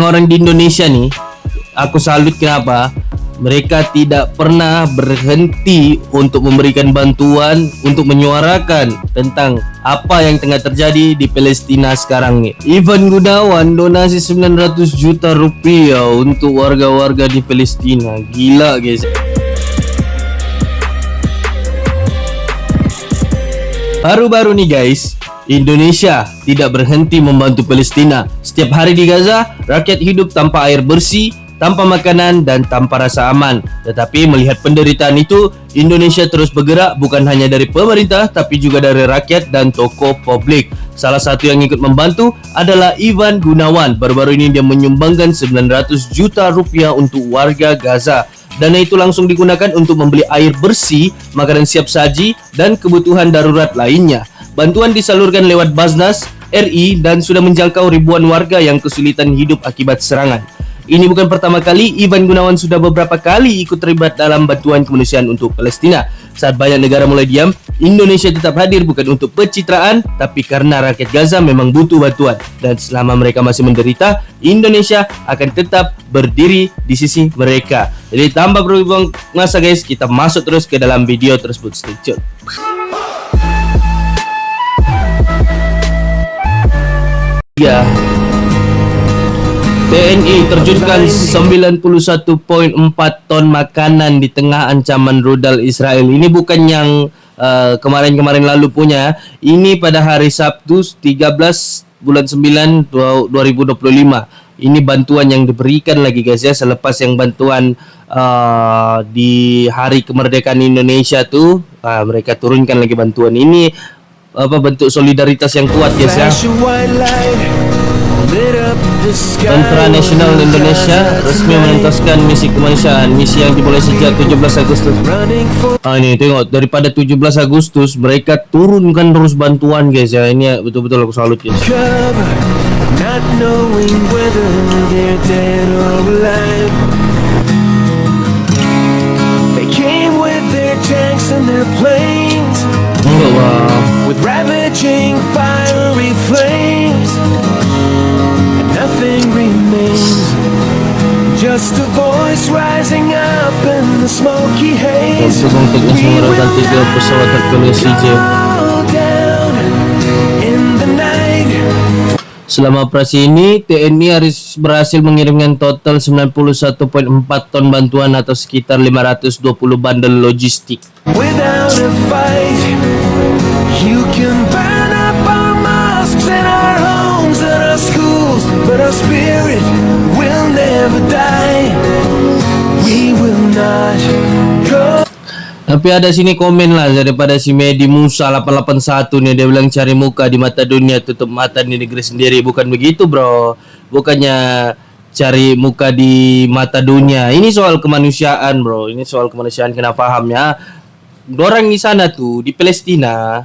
orang-orang di Indonesia nih, aku salut kenapa mereka tidak pernah berhenti untuk memberikan bantuan, untuk menyuarakan tentang apa yang tengah terjadi di Palestina sekarang nih. Ivan Gunawan donasi 900 juta rupiah untuk warga-warga di Palestina. Gila guys. Baru-baru nih guys, Indonesia tidak berhenti membantu Palestina. Setiap hari di Gaza, rakyat hidup tanpa air bersih, tanpa makanan dan tanpa rasa aman. Tetapi melihat penderitaan itu, Indonesia terus bergerak bukan hanya dari pemerintah tapi juga dari rakyat dan tokoh publik. Salah satu yang ikut membantu adalah Ivan Gunawan. Baru-baru ini dia menyumbangkan 900 juta rupiah untuk warga Gaza. Dana itu langsung digunakan untuk membeli air bersih, makanan siap saji dan kebutuhan darurat lainnya. Bantuan disalurkan lewat Basnas RI dan sudah menjangkau ribuan warga yang kesulitan hidup akibat serangan. Ini bukan pertama kali, Ivan Gunawan sudah beberapa kali ikut terlibat dalam bantuan kemanusiaan untuk Palestina. Saat banyak negara mulai diam, Indonesia tetap hadir bukan untuk pencitraan, tapi karena rakyat Gaza memang butuh bantuan. Dan selama mereka masih menderita, Indonesia akan tetap berdiri di sisi mereka. Jadi tanpa berbuang masa guys, kita masuk terus ke dalam video tersebut. Stay tune. Ya. TNI terjunkan 91.4 ton makanan di tengah ancaman rudal Israel. Ini bukan yang kemarin-kemarin lalu punya. Ini pada hari Sabtu 13 bulan 9 2025. Ini bantuan yang diberikan lagi guys ya, selepas yang bantuan di hari kemerdekaan Indonesia tuh mereka turunkan lagi bantuan ini. Bentuk solidaritas yang kuat guys ya. Tentara Nasional Indonesia resmi menuntaskan misi kemanusiaan, misi yang dimulai sejak 17 Agustus. Ini tengok, daripada 17 Agustus mereka turunkan terus bantuan guys ya. Ini betul-betul aku salut guys. With ravaging fiery flames, and nothing remains, just a voice rising up in the smoky haze. We will not go down in the night. Selama operasi ini, TNI berhasil mengirimkan total 91.4 ton bantuan atau sekitar 520 bandel logistik. Without a fight, you can burn up our mosques and our homes and our schools, but our spirit will never die. We will not go. Tapi ada sini komen lah daripada si Medi Musa 881 nih, dia bilang cari muka di mata dunia, tutup mata di negeri sendiri. Bukan begitu bro, bukannya cari muka di mata dunia. Ini soal kemanusiaan bro, ini soal kemanusiaan, kena paham ya. Dorang di sana tuh di Palestina,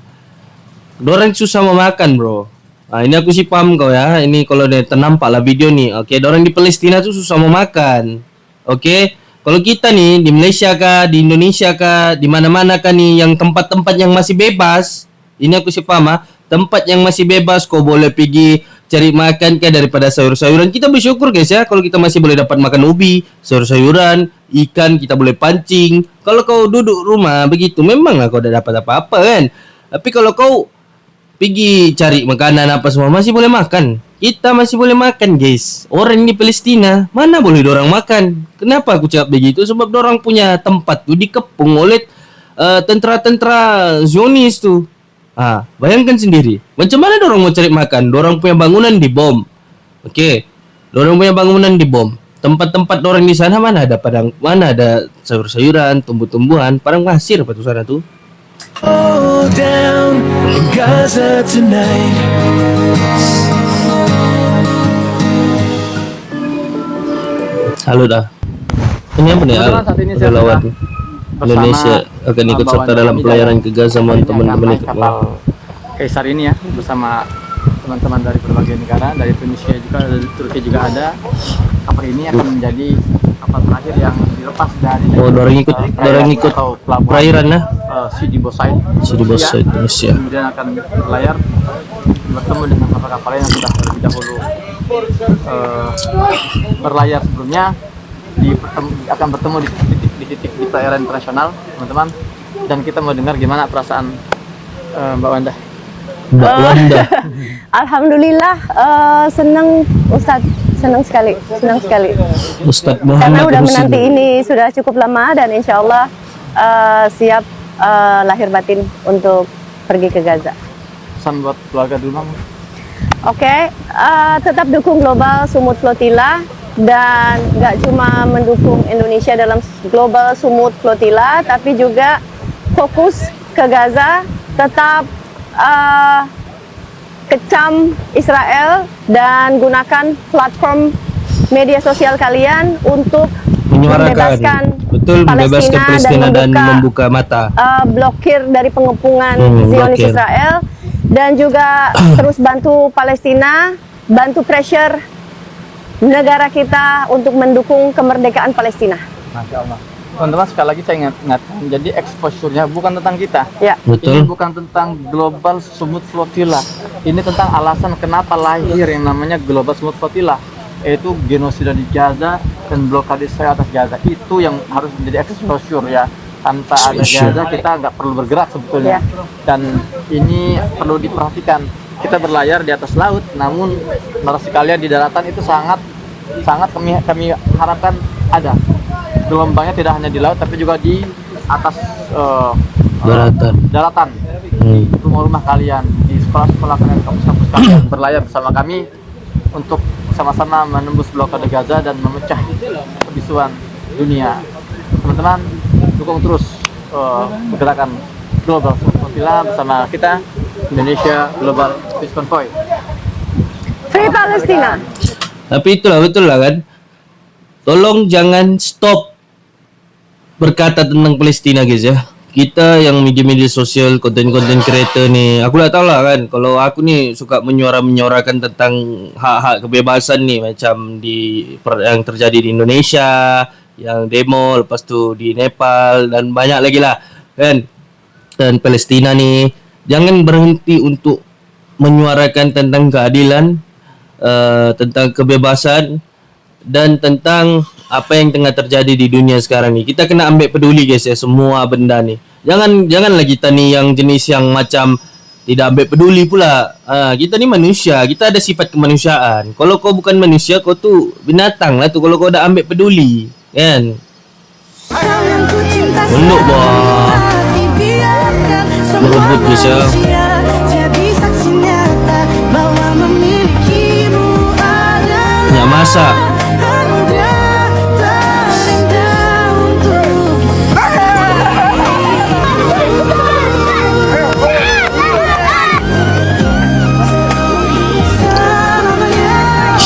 dorang susah memakan bro. Nah ini aku sih paham kau ya. Ini kalau dia ternampak lah video nih. Oke, dorang di Palestina tuh susah memakan. Oke, kalau kita nih di Malaysia kah, di Indonesia kah, di mana-mana kah nih yang tempat-tempat yang masih bebas. Ini aku sih paham ha. Tempat yang masih bebas, kau boleh pergi cari makan kah daripada sayur-sayuran. Kita bersyukur guys ya, kalau kita masih boleh dapat makan ubi, sayur-sayuran, ikan, kita boleh pancing. Kalau kau duduk rumah begitu, memang lah kau dah dapat apa-apa kan. Tapi kalau kau pergi cari makanan apa semua, masih boleh makan. Kita masih boleh makan guys. Orang di Palestina, mana boleh dorang makan. Kenapa aku cakap begitu? Sebab dorang punya tempat tu dikepung oleh tentera-tentera Zionis tu. Bayangkan sendiri, macam mana dorang mau cari makan? Dorang punya bangunan dibom. Okey, dorang punya bangunan dibom. Tempat-tempat dorang di sana mana ada padang, mana ada sayur-sayuran, tumbuh-tumbuhan, padang pasir apa tu sana tu. Down in Gaza tonight. Halo dah. Ini apa nih? Relawan Indonesia akan ikut serta dalam pelayaran ke Gaza, teman-teman kapal Kaisar ini ya, bersama teman-teman dari berbagai negara, dari Tunisia juga, dari Turki juga ada. Kapal ini akan menjadi kapal terakhir yang dilepas dari dorang ikut perairan lah. Sidi Bosaid Indonesia. Kemudian akan berlayar bertemu dengan kapal-kapal yang sudah lebih dahulu berlayar sebelumnya, akan bertemu di titik di perairan internasional, teman-teman. Dan kita mau dengar gimana perasaan Mbak Wanda. Mbak Wanda. Alhamdulillah, senang Ustadz, senang sekali Ustadz karena Muhammad udah Rusidi. menanti ini sudah cukup lama dan insya Allah siap lahir batin untuk pergi ke Gaza. Pesan buat keluarga dulu, Mang. Oke, tetap dukung Global Sumut Flotilla dan nggak cuma mendukung Indonesia dalam Global Sumut Flotilla, tapi juga fokus ke Gaza, tetap kecam Israel dan gunakan platform media sosial kalian untuk membebaskan betul, membebaskan Palestina dan membuka mata, blokir dari pengepungan Zionis blokir. Israel, dan juga terus bantu Palestina, bantu pressure negara kita untuk mendukung kemerdekaan Palestina. Masya Allah. Teman-teman, sekali lagi saya ingatkan, jadi exposure-nya bukan tentang kita. Ya. Betul. Ini bukan tentang Global Sumut Flotilla. Ini tentang alasan kenapa lahir yang namanya Global Sumut Flotilla, yaitu genosida di Gaza dan blokade Israel atas Gaza. Itu yang harus menjadi exposure ya. Tanpa ada Gaza kita nggak perlu bergerak sebetulnya. Dan ini perlu diperhatikan. Kita berlayar di atas laut, namun saudara sekalian di daratan itu sangat kami harapkan ada gelombangnya, tidak hanya di laut tapi juga di atas daratan. Rumah-rumah kalian, di sekolah-sekolah kalian, kampus-kampus kalian, berlayar bersama kami untuk sama-sama menembus blokade Gaza dan memecah kebisuan dunia. Teman-teman, dukung terus pergerakan Global Flotilla bersama kita, Indonesia Global Peace Convoy. Free Palestina. Tapi itulah betul lah kan. Tolong jangan stop berkata tentang Palestina guys ya. Kita yang media-media sosial, konten-konten creator nih, aku tak tahu lah kan. Kalau aku nih suka menyuarakan tentang hak-hak kebebasan nih, macam yang terjadi di Indonesia, yang demo, lepas tu di Nepal dan banyak lagi lah kan. Dan Palestina nih, jangan berhenti untuk menyuarakan tentang keadilan, tentang kebebasan dan tentang apa yang tengah terjadi di dunia sekarang ni. Kita kena ambil peduli guys ya, semua benda ni. Janganlah kita ni yang jenis yang macam tidak ambil peduli pula. Kita ni manusia, kita ada sifat kemanusiaan. Kalau kau bukan manusia, kau tu binatang lah tu kalau kau dah ambil peduli, kan? Untuk merebut guys ya. Ya masa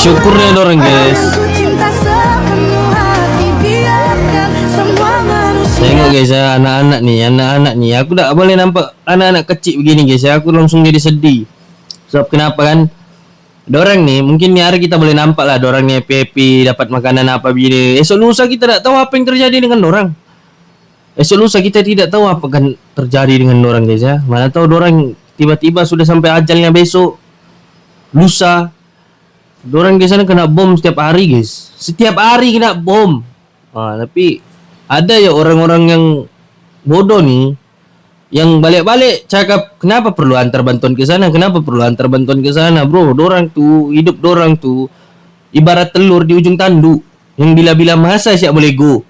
syukurnya dorang guys. Tengok guys ya, anak-anak nih. Aku tak boleh nampak anak-anak kecil begini guys ya. Aku langsung jadi sedih. Sebab kenapa kan? Dorang nih, mungkin ni hari kita boleh nampak lah dorang ni happy dapat makanan apa begini. Esok lusa kita tak tahu apa yang terjadi dengan dorang. Esok lusa kita tidak tahu apa akan terjadi dengan dorang guys ya. Mana tahu dorang tiba-tiba sudah sampai ajalnya besok, lusa. Dorang di sana kena bom setiap hari guys. Setiap hari kena bom. Tapi ada ya orang-orang yang bodoh nih, yang balik-balik cakap kenapa perlu antar bantuan ke sana, bro. Dorang tu, hidup dorang tu ibarat telur di ujung tanduk yang bila-bila masa siap boleh go.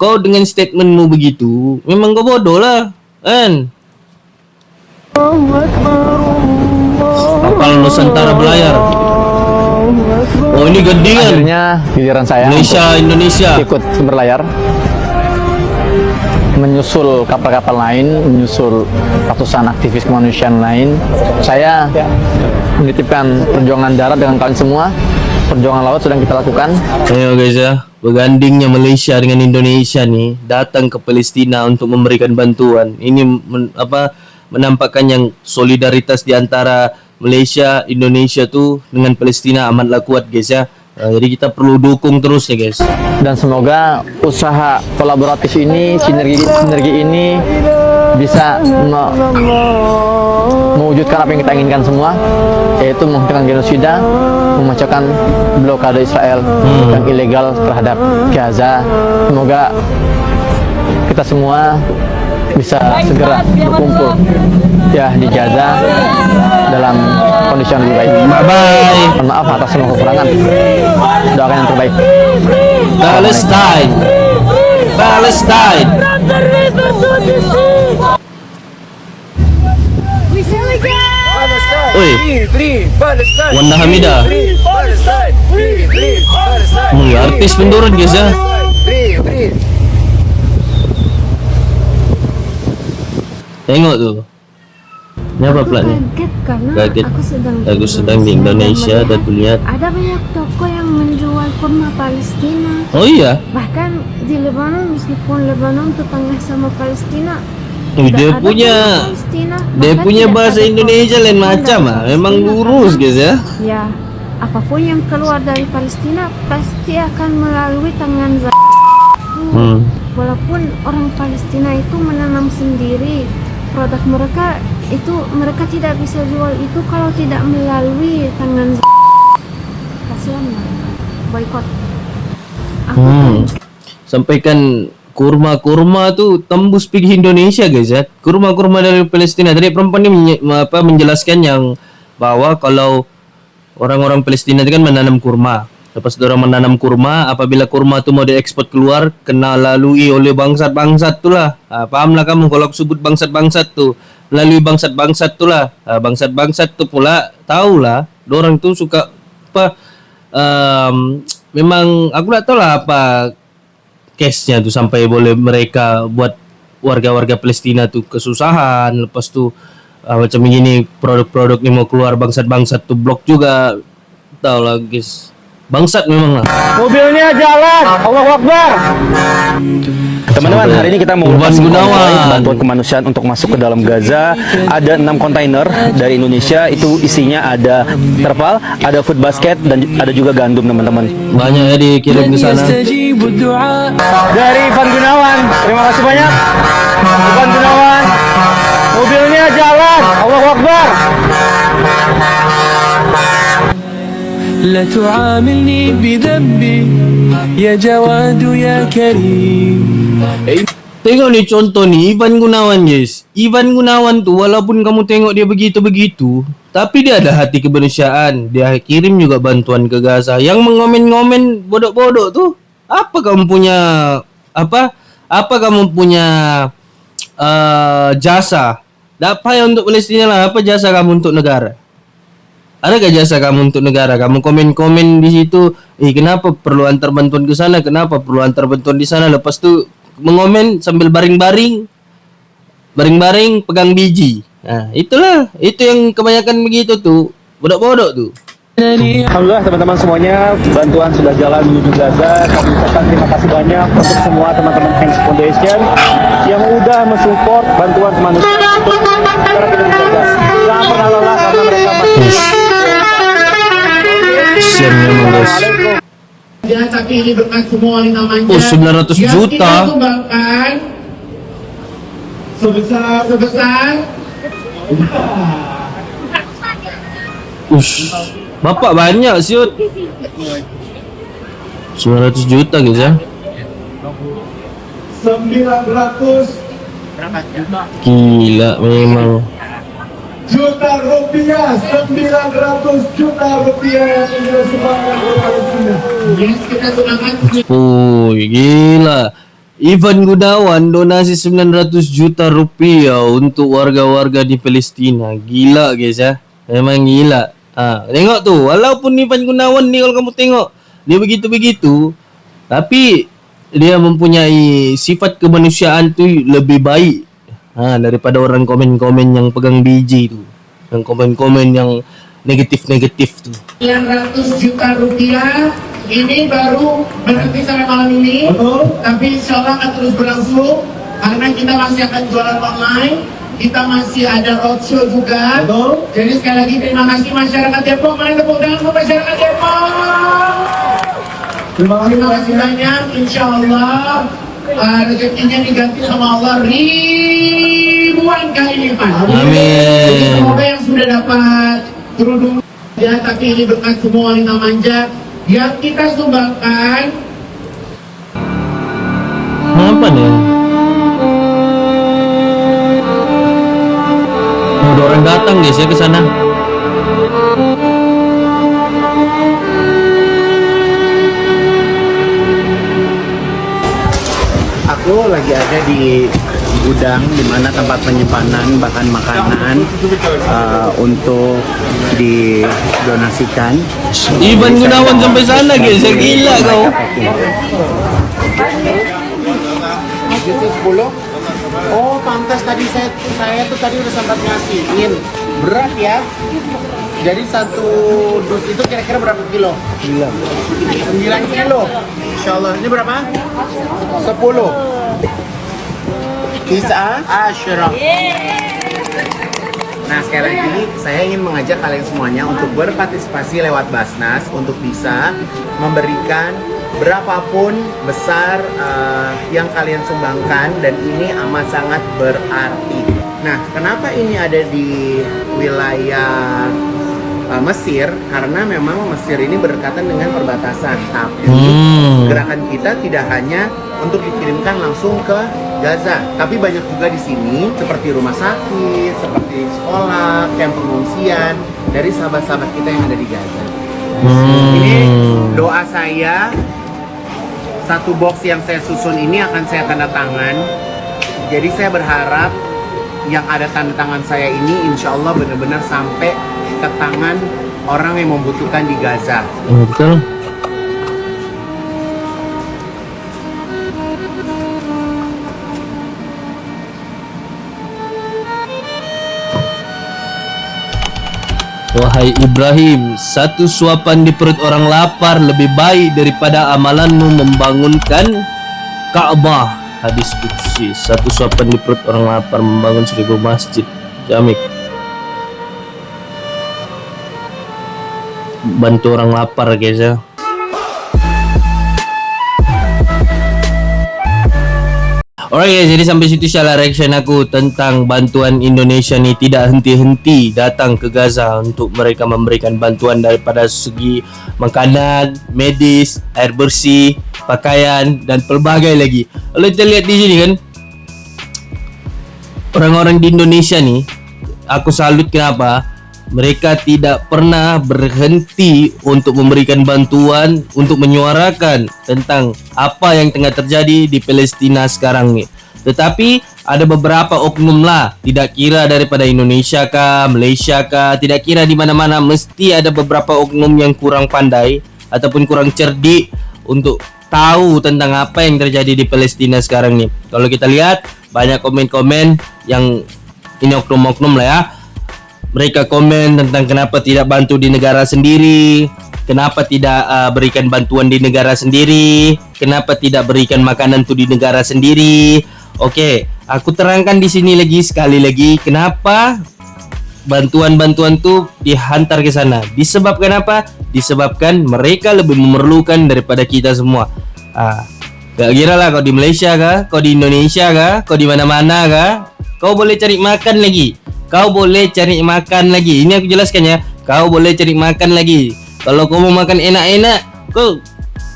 Kau dengan statementmu begitu memang kau bodoh lah kan. Kapal Nusantara berlayar. Oh ini gendingan. Akhirnya giliran saya Indonesia ikut berlayar, menyusul kapal-kapal lain, menyusul ratusan aktivis kemanusiaan lain. Saya menitipkan perjuangan darat dengan kalian semua. Perjuangan laut sedang kita lakukan. Ayo guys ya, bergandingnya Malaysia dengan Indonesia nih datang ke Palestina untuk memberikan bantuan. Ini menampakkan yang solidaritas di antara Malaysia, Indonesia tu dengan Palestina amatlah kuat guys ya. Jadi kita perlu dukung terus ya guys. Dan semoga usaha kolaboratif ini, sinergi ini bisa mewujudkan apa yang kita inginkan semua, yaitu menghentikan genosida, memecahkan blokade Israel yang ilegal terhadap Gaza. Semoga kita semua bisa segera berkumpul ya di Gaza dalam kondisi yang lebih baik. Bye. Mohon maaf atas semua kekurangan. Doakan yang terbaik. Palestine. Palestine. Oi. Wanda Hamida. Artis penurun guys ya. Tengok tuh. Ini apa platnya? Kaget karena Kaget. aku sedang di Indonesia dan lihat. ada banyak toko yang menjual kurma Palestina. Oh iya. Bahkan di Lebanon, meskipun Lebanon tetangga sama Palestina, Dia tidak ada punya kurma Palestina, dia bahkan punya tidak bahasa ada Indonesia lain kurma macam dari ah. Memang Palestina lurus karena, guys ya. ya, apapun yang keluar dari Palestina pasti akan melalui tangan walaupun orang Palestina itu menanam sendiri produk mereka, itu mereka tidak bisa jual itu kalau tidak melalui tangan kasihan mereka, boykot. Aku Sampaikan kurma-kurma tuh tembus pergi Indonesia guys ya. Kurma-kurma dari Palestina. Tadi perempuan ini menjelaskan yang bahwa kalau orang-orang Palestina itu kan menanam kurma. Lepas itu orang menanam kurma, apabila kurma itu mau diekspor keluar, kena lalui oleh bangsat-bangsat tu lah. Pahamlah kamu kalau aku sebut bangsat-bangsat tu. Melalui bangsat-bangsat tu lah. Bangsat-bangsat tu pula, tahulah, dorang tu suka apa, memang aku tak tahu lah apa case-nya tu sampai boleh mereka buat warga-warga Palestina tu kesusahan. Lepas tu macam begini produk-produk ni mau keluar, bangsat-bangsat tu blok juga. Tahu lah guys. Bangsat memang lah. Mobilnya jalan, Allahu Akbar. Teman-teman, hari ini kita mau Ivan kasih Gunawan. konvoy bantuan kemanusiaan untuk masuk ke dalam Gaza. Ada 6 kontainer dari Indonesia, itu isinya ada terpal, ada food basket, dan ada juga gandum, teman-teman. Banyak ya dikirim ke sana. Dari Ivan Gunawan, terima kasih banyak. Ivan Gunawan, mobilnya jalan, Allahu Akbar. لا تعاملني بذنبي يا جواد يا كريم. Tengok ni contoh ni Ivan Gunawan guys. Ivan Gunawan tu walaupun kamu tengok dia begitu-begitu, tapi dia ada hati kemanusiaan. Dia kirim juga bantuan ke Gaza. Yang mengomen-ngomen bodoh-bodoh tu, apa kamu punya apa? Apa kamu punya jasa? Apa yang untuk Palestina lah? Apa jasa kamu untuk negara? Adakah jasa kamu untuk negara? Kamu komen-komen di situ, kenapa perlu antar bantuan ke sana? Kenapa perlu antar bantuan di sana? Lepas tu mengomen sambil baring-baring pegang biji. Nah, itulah. Itu yang kebanyakan begitu tuh. Bodoh-bodoh tuh. Alhamdulillah teman-teman semuanya, bantuan sudah jalan menuju Gaza. Kami ucapkan terima kasih banyak untuk semua teman-teman Hands Foundation yang udah mensupport bantuan kemanusiaan untuk negara kita di Gaza. Jangan pernah lelah karena mereka masih Kesian memang guys. Ya, tapi ini berkat semua ini namanya. Oh, 900 yang juta. kita sumbangkan sebesar Bapak banyak siut. 900 juta guys ya. 900 Gila memang. juta rupiah, 900 juta rupiah yang kita sumbangkan ke Palestina. Yes, kita sumbangkan. Gila. Ivan Gunawan donasi 900 juta rupiah untuk warga-warga di Palestina. Gila guys ya. Memang gila. Tengok tuh, walaupun Ivan Gunawan ni kalau kamu tengok dia begitu-begitu, tapi dia mempunyai sifat kemanusiaan tu lebih baik daripada orang komen-komen yang pegang biji tu. Yang komen-komen yang negatif-negatif tu. 900 juta rupiah ini baru berhenti sampai malam ini. Tapi insya Allah akan terus berlangsung karena kita masih akan jualan online, kita masih ada roadshow juga. Jadi sekali lagi terima kasih masyarakat Depok. Mari tepuk tangan untuk masyarakat Depok. Terima kasih banyak. Insya Allah rezekinya diganti sama Allah ribuan kali lipat. Amin. Jadi semoga yang sudah dapat kerudung ya, tapi ini berkat semua wanita manja yang kita sumbangkan. Apa nih? Ada orang datang guys ya ke sana. Aku lagi ada di gudang di mana tempat penyimpanan bahan makanan untuk didonasikan. Ivan Gunawan sampai sana guys, ya gila kau. Justru 10. Oh, pantas tadi saya tuh tadi udah sempat ngasihin. Berat ya. Jadi satu dus itu kira-kira berapa kilo? 9 kilo. Insyaallah. Ini berapa? 10. Kisah Asyra. Nah, sekali lagi saya ingin mengajak kalian semuanya untuk berpartisipasi lewat Basnas untuk bisa memberikan berapapun besar yang kalian sumbangkan, dan ini amat sangat berarti. Nah, kenapa ini ada di wilayah Mesir? Karena memang Mesir ini berdekatan dengan perbatasan, tapi gerakan kita tidak hanya untuk dikirimkan langsung ke Gaza, tapi banyak juga di sini seperti rumah sakit, seperti sekolah, kamp pengungsian dari sahabat-sahabat kita yang ada di Gaza. Ini doa saya, satu box yang saya susun ini akan saya tanda tangan. Jadi saya berharap yang ada tanda tangan saya ini insya Allah benar-benar sampai ke tangan orang yang membutuhkan di Gaza. Betul. Wahai Ibrahim, satu suapan di perut orang lapar lebih baik daripada amalanmu membangunkan Ka'bah. Hadis qudsi. Satu suapan di perut orang lapar membangun 1000 masjid. Jamik. Bantu orang lapar guys ya. Alright guys, jadi sampai situ salah reaction aku tentang bantuan Indonesia nih tidak henti-henti datang ke Gaza untuk mereka memberikan bantuan daripada segi makanan, medis, air bersih, pakaian dan pelbagai lagi. Kalau kita lihat di sini kan, orang-orang di Indonesia nih, aku salut kenapa mereka tidak pernah berhenti untuk memberikan bantuan, untuk menyuarakan tentang apa yang tengah terjadi di Palestina sekarang nih. Tetapi ada beberapa oknum lah, tidak kira daripada Indonesia kah, Malaysia kah, tidak kira di mana-mana, mesti ada beberapa oknum yang kurang pandai ataupun kurang cerdik untuk tahu tentang apa yang terjadi di Palestina sekarang nih. Kalau kita lihat banyak komen-komen yang ini oknum-oknum lah ya. Mereka komen tentang kenapa tidak bantu di negara sendiri, kenapa tidak berikan bantuan di negara sendiri, kenapa tidak berikan makanan tu di negara sendiri. Oke, aku terangkan di sini lagi sekali lagi kenapa bantuan-bantuan tu dihantar ke sana. Disebabkan apa? Disebabkan mereka lebih memerlukan daripada kita semua. Gak kira lah kau di Malaysia kah, kau di Indonesia kah, kau di mana-mana kah, kau boleh cari makan lagi. Kau boleh cari makan lagi. Ini aku jelaskan ya. Kau boleh cari makan lagi. Kalau kau mau makan enak-enak, kau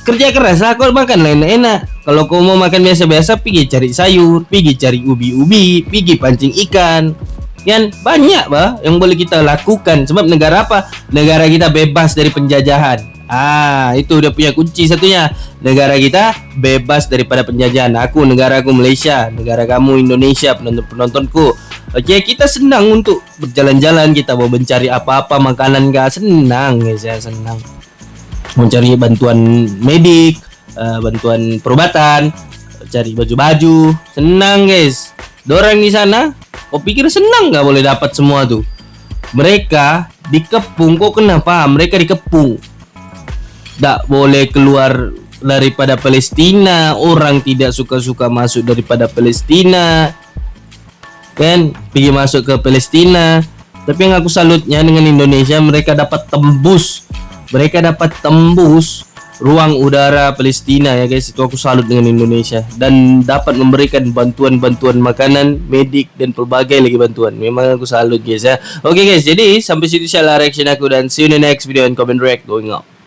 kerja keras lah, kau makan enak-enak. Kalau kau mau makan biasa-biasa, pergi cari sayur, pergi cari ubi-ubi, pergi pancing ikan. Kan banyak bah yang boleh kita lakukan. Sebab negara apa? Negara kita bebas dari penjajahan. Itu dia punya kunci satunya. Negara kita bebas daripada penjajahan. Negaraku Malaysia, negara kamu Indonesia, penonton-penontonku. Oke, kita senang untuk berjalan-jalan, kita mau mencari apa-apa makanan gak senang guys ya, senang. Mencari bantuan medik, bantuan perobatan, cari baju-baju, senang guys. Dorang di sana, kau pikir senang gak boleh dapat semua tuh? Mereka dikepung, kok kenapa? Mereka dikepung. Tak boleh keluar daripada Palestina, orang tidak suka-suka masuk daripada Palestina. Kan pergi masuk ke Palestina. Tapi yang aku salutnya dengan Indonesia, mereka dapat tembus ruang udara Palestina ya guys. Itu aku salut dengan Indonesia dan dapat memberikan bantuan-bantuan makanan, medik dan pelbagai lagi bantuan. Memang aku salut guys ya. Oke guys, jadi sampai situ salah reaction aku dan see you in the next video and comment react going up.